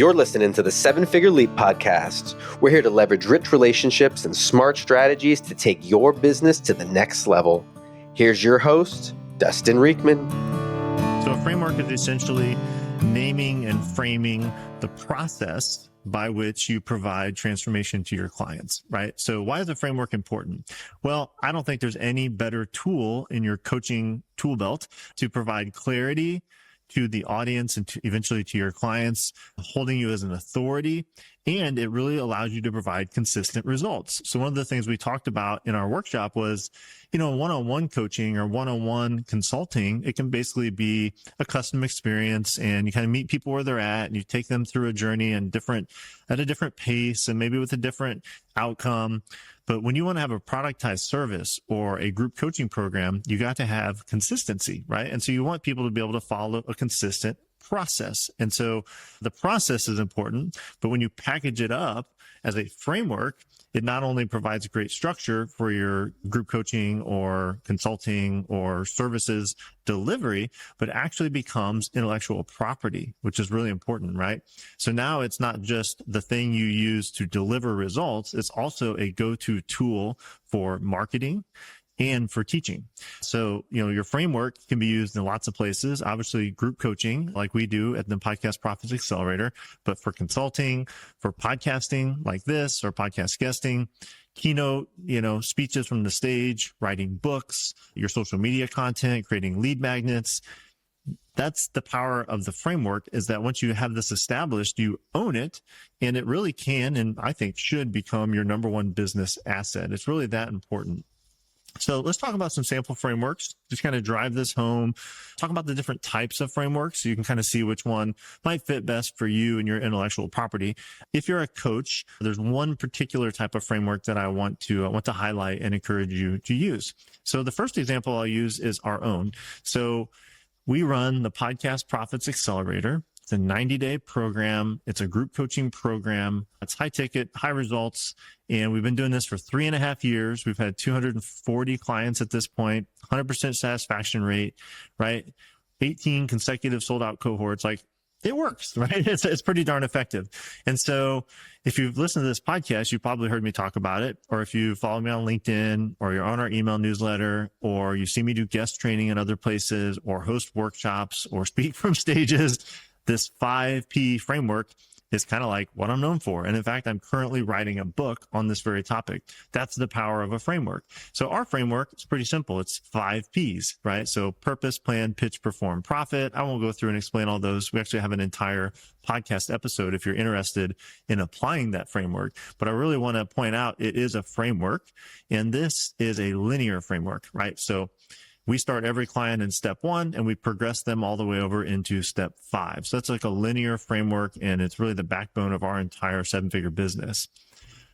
You're listening to the 7-Figure Leap podcast. We're here to leverage rich relationships and smart strategies to take your business to the next level. Here's your host, Dustin Riechmann. So a framework is essentially naming and framing the process by which you provide transformation to your clients, right? So why is a framework important? Well, I don't think there's any better tool in your coaching tool belt to provide clarity to the audience and eventually to your clients, holding you as an authority. And it really allows you to provide consistent results. So one of the things we talked about in our workshop was, one-on-one coaching or one-on-one consulting, it can basically be a custom experience, and you kind of meet people where they're at and you take them through a journey and at a different pace and maybe with a different outcome. But when you want to have a productized service or a group coaching program, you got to have consistency, right? And so you want people to be able to follow a consistent process. And so the process is important, but when you package it up as a framework, it not only provides great structure for your group coaching or consulting or services delivery, but actually becomes intellectual property, which is really important, right? So now it's not just the thing you use to deliver results, it's also a go-to tool for marketing and for teaching. So, your framework can be used in lots of places, obviously group coaching like we do at the Podcast Profits Accelerator, but for consulting, for podcasting like this, or podcast guesting, keynote, speeches from the stage, writing books, your social media content, creating lead magnets. That's the power of the framework, is that once you have this established, you own it, and it really can, and I think should become your number one business asset. It's really that important. So let's talk about some sample frameworks, just kind of drive this home, talk about the different types of frameworks so you can kind of see which one might fit best for you and your intellectual property. If you're a coach, there's one particular type of framework that I want to highlight and encourage you to use. So the first example I'll use is our own. So we run the Podcast Profits Accelerator. It's a 90-day program. It's a group coaching program. It's high ticket, high results. And we've been doing this for 3.5 years. We've had 240 clients at this point, 100% satisfaction rate, right? 18 consecutive sold out cohorts. Like, it works, right? It's pretty darn effective. And so if you've listened to this podcast, you've probably heard me talk about it. Or if you follow me on LinkedIn, or you're on our email newsletter, or you see me do guest training in other places, or host workshops, or speak from stages, this 5P framework is kind of like what I'm known for. And in fact, I'm currently writing a book on this very topic. That's the power of a framework. So our framework is pretty simple. It's 5 Ps, right? So purpose, plan, pitch, perform, profit. I won't go through and explain all those. We actually have an entire podcast episode if you're interested in applying that framework. But I really want to point out it is a framework, and this is a linear framework, right? So we start every client in step 1 and we progress them all the way over into step 5. So that's like a linear framework, and it's really the backbone of our entire 7-figure business.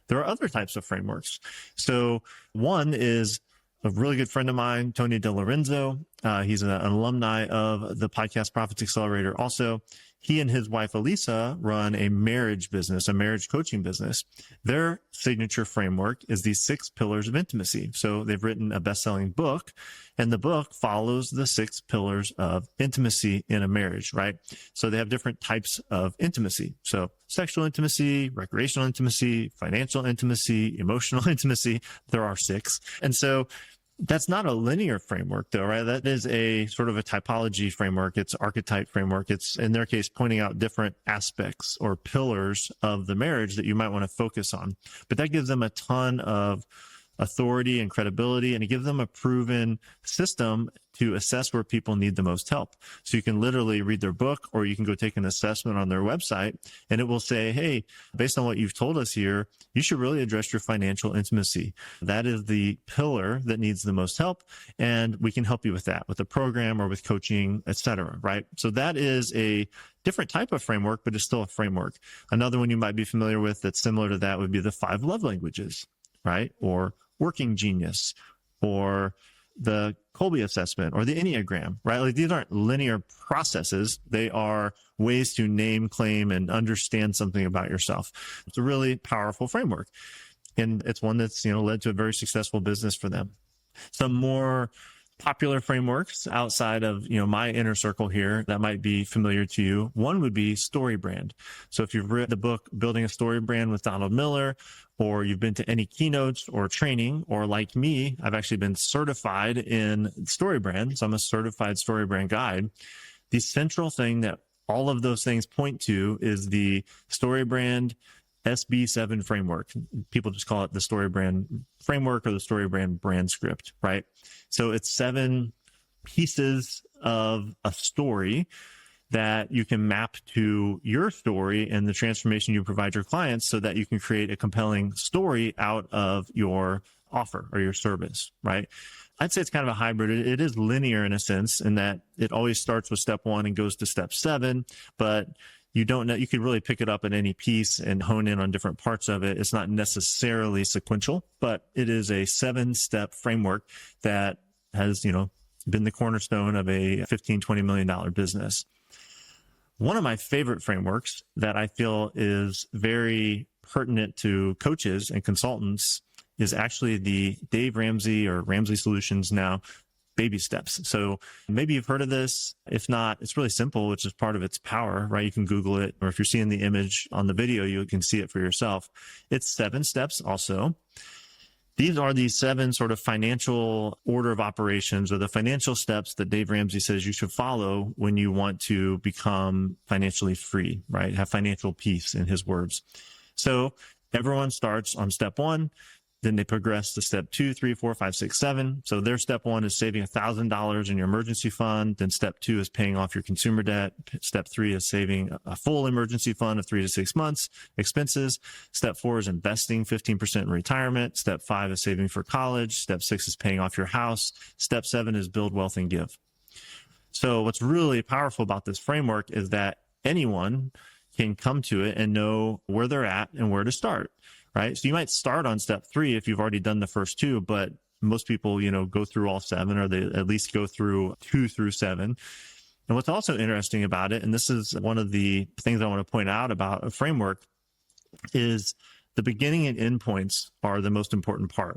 There are other types of frameworks. So one is a really good friend of mine, Tony DeLorenzo. He's an alumni of the Podcast Profits Accelerator also. He and his wife, Elisa, run a marriage business, a marriage coaching business. Their signature framework is these 6 pillars of intimacy. So they've written a best-selling book, and the book follows the 6 pillars of intimacy in a marriage, right? So they have different types of intimacy. So sexual intimacy, recreational intimacy, financial intimacy, emotional intimacy. There are 6. And so that's not a linear framework though, right? That is a sort of a typology framework. It's archetype framework. It's, in their case, pointing out different aspects or pillars of the marriage that you might want to focus on. But that gives them a ton of authority and credibility, and it gives them a proven system to assess where people need the most help. So you can literally read their book, or you can go take an assessment on their website, and it will say, hey, based on what you've told us here, you should really address your financial intimacy. That is the pillar that needs the most help, and we can help you with that, with a program or with coaching, etc., right? So that is a different type of framework, but it's still a framework. Another one you might be familiar with that's similar to that would be the 5 love languages, right? Or working genius, or the Kolbe assessment, or the Enneagram, right? Like, these aren't linear processes. They are ways to name, claim, and understand something about yourself. It's a really powerful framework. And it's one that's, led to a very successful business for them. Some more popular frameworks outside of, my inner circle here that might be familiar to you. One would be StoryBrand. So if you've read the book, Building a StoryBrand with Donald Miller, or you've been to any keynotes or training, or like me, I've actually been certified in StoryBrand. So I'm a certified StoryBrand guide. The central thing that all of those things point to is the StoryBrand SB7 framework. People just call it the StoryBrand framework or the StoryBrand brand script, right? So it's 7 pieces of a story that you can map to your story and the transformation you provide your clients so that you can create a compelling story out of your offer or your service, right? I'd say it's kind of a hybrid. It is linear in a sense in that it always starts with step 1 and goes to step 7, but you don't know, you could really pick it up at any piece and hone in on different parts of it. It's not necessarily sequential, but it is a 7-step framework that has, been the cornerstone of a $15, $20 million business. One of my favorite frameworks that I feel is very pertinent to coaches and consultants is actually the Dave Ramsey or Ramsey Solutions now baby steps. So maybe you've heard of this. If not, it's really simple, which is part of its power, right? You can Google it, or if you're seeing the image on the video, you can see it for yourself. It's 7 steps also. These are the 7 sort of financial order of operations or the financial steps that Dave Ramsey says you should follow when you want to become financially free, right? Have financial peace in his words. So everyone starts on step 1. Then they progress to step 2, 3, 4, 5, 6, 7. So their step 1 is saving $1,000 in your emergency fund. Then step 2 is paying off your consumer debt. Step 3 is saving a full emergency fund of 3 to 6 months expenses. Step 4 is investing 15% in retirement. Step 5 is saving for college. Step 6 is paying off your house. Step 7 is build wealth and give. So what's really powerful about this framework is that anyone can come to it and know where they're at and where to start. Right. So you might start on step 3 if you've already done the first 2, but most people, go through all 7, or they at least go through 2 through 7. And what's also interesting about it, and this is one of the things I want to point out about a framework, is the beginning and end points are the most important part.